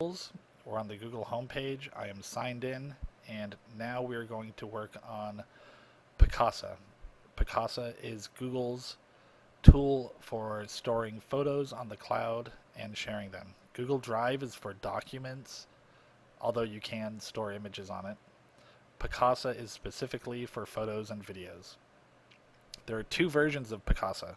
Google's. We're on the Google homepage. I am signed in, and now we're going to work on Picasa. Picasa is Google's tool for storing photos on the cloud and sharing them. Google Drive is for documents, although you can store images on it. Picasa is specifically for photos and videos. There are two versions of Picasa.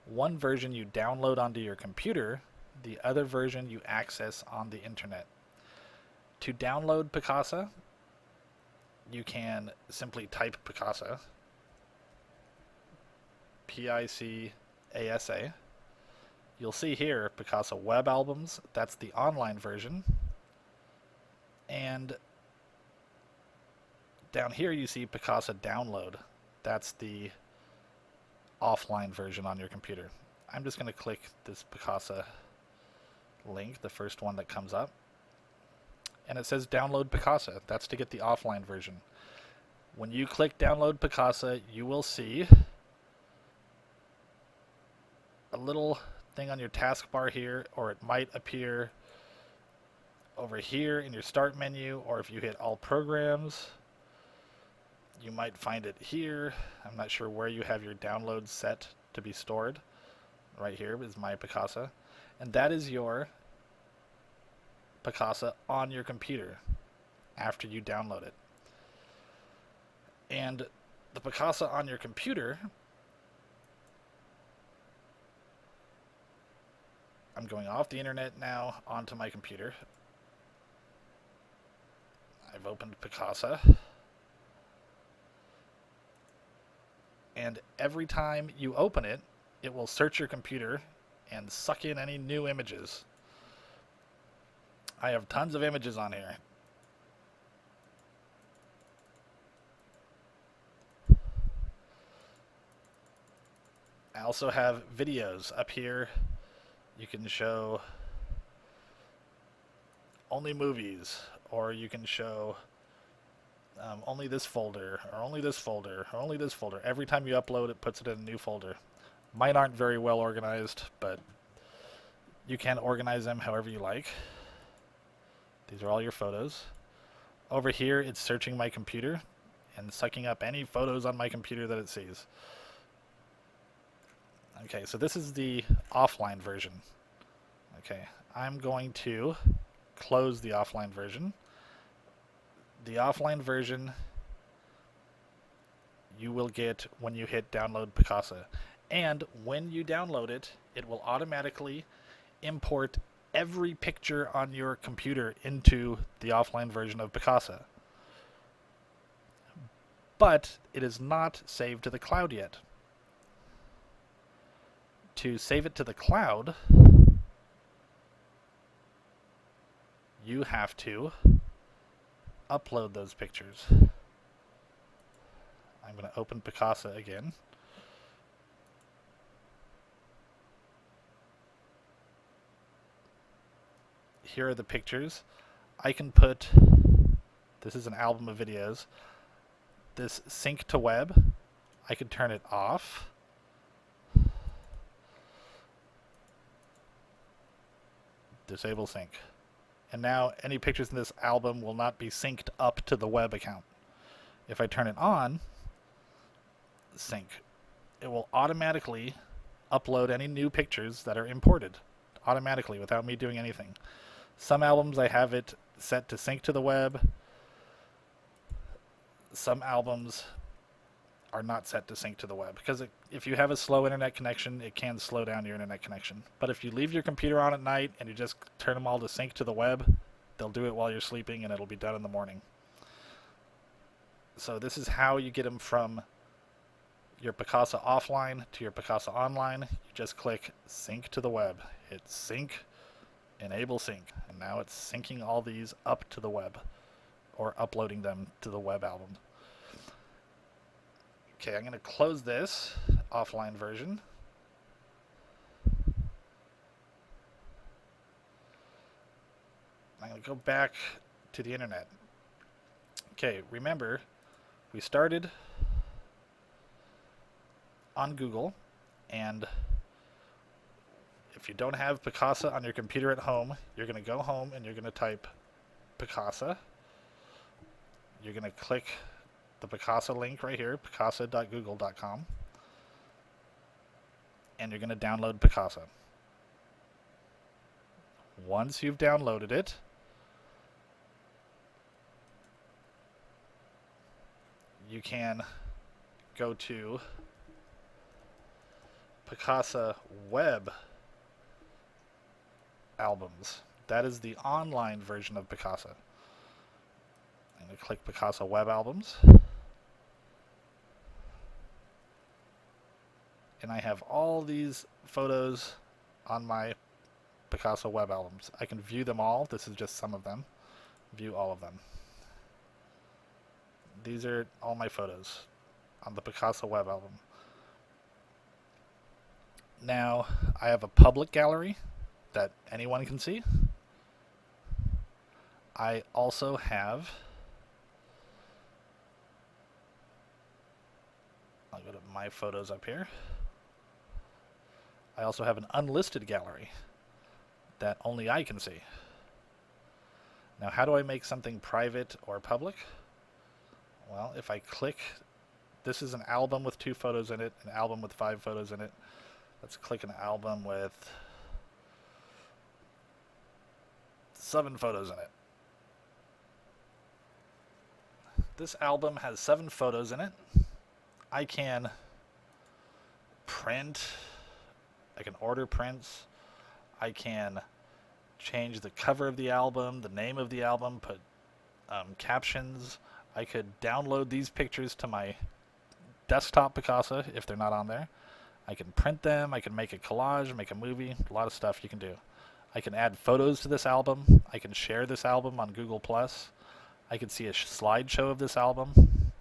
One version you download onto your computer, the other version you access on the internet. To download Picasa, you can simply type Picasa, Picasa. You'll see here Picasa Web Albums, that's the online version. And down here you see Picasa Download, that's the offline version on your computer. I'm just going to click this Picasa link, the first one that comes up. And it says download Picasa. That's to get the offline version. When you click download Picasa, you will see a little thing on your taskbar here, or it might appear over here in your start menu, or if you hit all programs, you might find it here. I'm not sure where you have your downloads set to be stored. Right here is my Picasa. And that is your Picasa on your computer after you download it. And the Picasa on your computer, I'm going off the internet now onto my computer. I've opened Picasa. And every time you open it, it will search your computer and suck in any new images. I have tons of images on here. I also have videos up here. You can show only movies, or you can show only this folder, or only this folder, or only this folder. Every time you upload, it puts it in a new folder. Mine aren't very well organized, but you can organize them however you like. These are all your photos. Over here, it's searching my computer and sucking up any photos on my computer that it sees. Okay, so this is the offline version. Okay, I'm going to close the offline version. The offline version you will get when you hit download Picasa. And when you download it, it will automatically import every picture on your computer into the offline version of Picasa. But it is not saved to the cloud yet. To save it to the cloud, you have to upload those pictures. I'm going to open Picasa again. Here are the pictures. I can put, this is an album of videos, this sync to web. I can turn it off. Disable sync. And now any pictures in this album will not be synced up to the web account. If I turn it on, sync, it will automatically upload any new pictures that are imported automatically without me doing anything. Some albums I have it set to sync to the web. Some albums are not set to sync to the web because if you have a slow internet connection, it can slow down your internet connection. But if you leave your computer on at night and you just turn them all to sync to the web, they'll do it while you're sleeping and it'll be done in the morning. So this is how you get them from your Picasa offline to your Picasa online. You just click sync to the web. Hit sync, enable sync, and now it's syncing all these up to the web or uploading them to the web album. Okay, I'm going to close this offline version. I'm going to go back to the internet. Okay, remember, we started on Google, and if you don't have Picasa on your computer at home, you're going to go home and you're going to type Picasa. You're going to click the Picasa link right here, picasa.google.com, and you're going to download Picasa. Once you've downloaded it, you can go to Picasa Web Albums. That is the online version of Picasa. I'm going to click Picasa Web Albums. And I have all these photos on my Picasa Web Albums. I can view them all. This is just some of them. View all of them. These are all my photos on the Picasa Web Album. Now, I have a public gallery that anyone can see. I also have, I'll go to my photos up here. I also have an unlisted gallery that only I can see. Now, how do I make something private or public? Well, if I click, this is an album with 2 photos in it, an album with 5 photos in it. Let's click an album with 7 photos in it. This album has 7 photos in it. I can print, I can order prints, I can change the cover of the album, the name of the album, put captions. I could download these pictures to my desktop Picasa if they're not on there. I can print them, I can make a collage, make a movie, a lot of stuff you can do. I can add photos to this album, I can share this album on Google+. I can see a slideshow of this album.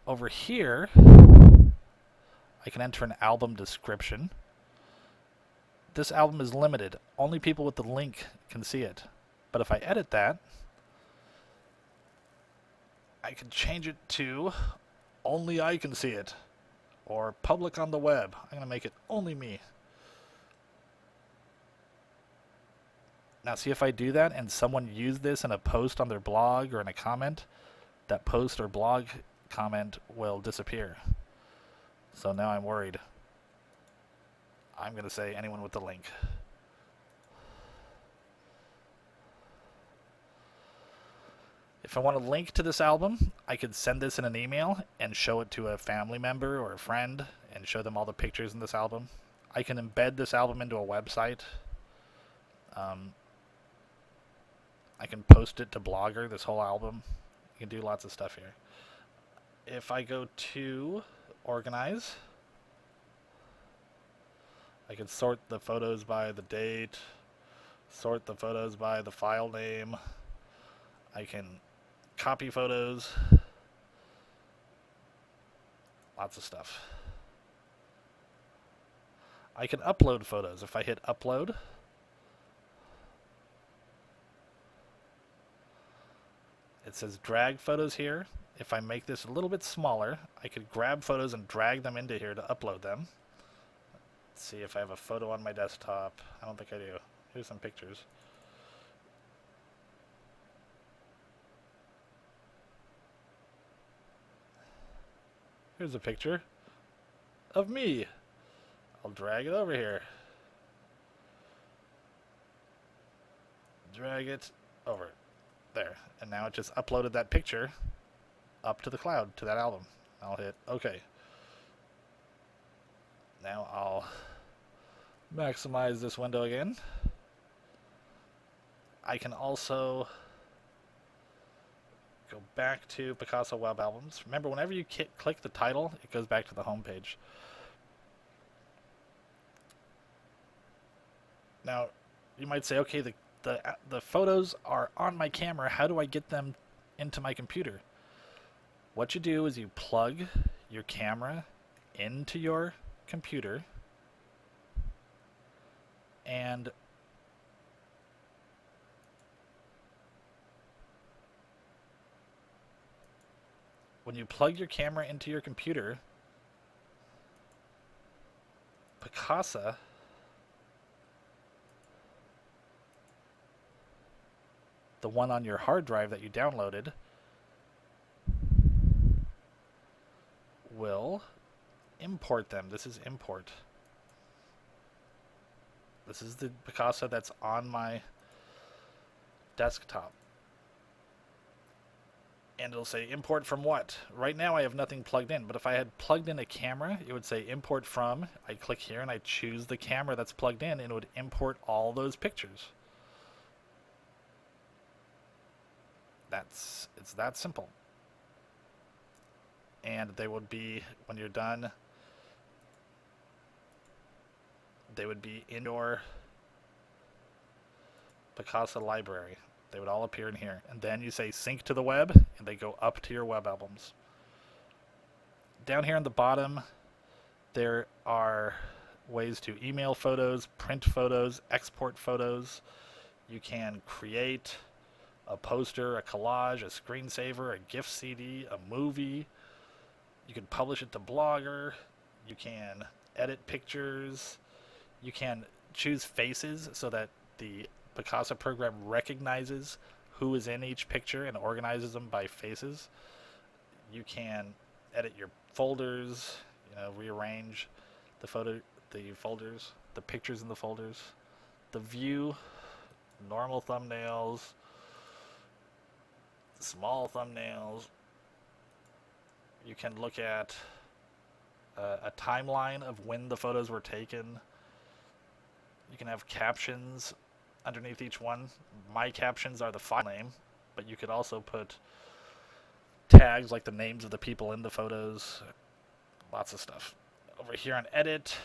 Over here, I can enter an album description. This album is limited. Only people with the link can see it. But if I edit that, I can change it to only I can see it, or public on the web. I'm going to make it only me. Now see, if I do that and someone used this in a post on their blog or in a comment, that post or blog comment will disappear. So now I'm worried. I'm going to say anyone with the link. If I want to link to this album, I could send this in an email and show it to a family member or a friend and show them all the pictures in this album. I can embed this album into a website. I can post it to Blogger, this whole album. You can do lots of stuff here. If I go to Organize, I can sort the photos by the date, sort the photos by the file name. I can copy photos. Lots of stuff. I can upload photos. If I hit upload, it says drag photos here. If I make this a little bit smaller, I could grab photos and drag them into here to upload them. Let's see if I have a photo on my desktop. I don't think I do. Here's some pictures. Here's a picture of me. I'll drag it over here. Drag it over. There. And now it just uploaded that picture up to the cloud, to that album. I'll hit OK. Now I'll maximize this window again. I can also go back to Picasa Web Albums. Remember, whenever you click the title, it goes back to the home page. Now, you might say, okay, the photos are on my camera. How do I get them into my computer? What you do is you plug your camera into your computer, and when you plug your camera into your computer, Picasa the one on your hard drive that you downloaded will import them. This is import. This is the Picasa that's on my desktop. And it'll say import from what? Right now I have nothing plugged in, but if I had plugged in a camera, it would say import from. I click here and I choose the camera that's plugged in, and it would import all those pictures. It's that simple. And they would be, when you're done, they would be in your Picasa library. They would all appear in here. And then you say sync to the web, and they go up to your web albums. Down here on the bottom, there are ways to email photos, print photos, export photos. You can create a poster, a collage, a screensaver, a gift CD, a movie. You can publish it to Blogger. You can edit pictures. You can choose faces so that the Picasa program recognizes who is in each picture and organizes them by faces. You can edit your folders, rearrange the folders, the pictures in the folders, the view, normal thumbnails, small thumbnails. You can look at a timeline of when the photos were taken. You can have captions underneath each one. My captions are the file name, but you could also put tags like the names of the people in the photos. Lots of stuff. Over here on edit,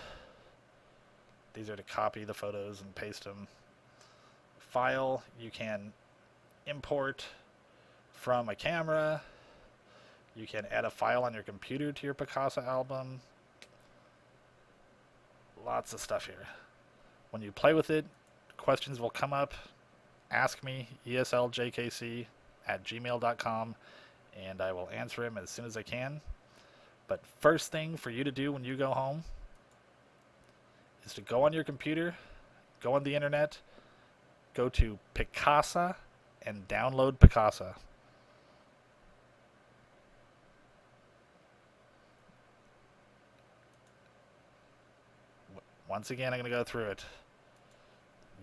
these are to copy the photos and paste them. File, you can import from a camera. You can add a file on your computer to your Picasa album. Lots of stuff here. When you play with it, questions will come up. Ask me, esljkc@gmail.com, and I will answer them as soon as I can. But first thing for you to do when you go home is to go on your computer, go on the internet, go to Picasa, and download Picasa. Once again, I'm going to go through it.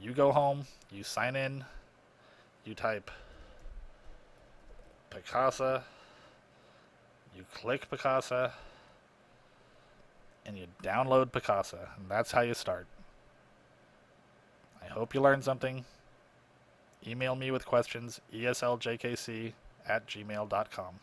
You go home, you sign in, you type Picasa, you click Picasa, and you download Picasa. And that's how you start. I hope you learned something. Email me with questions, esljkc@gmail.com.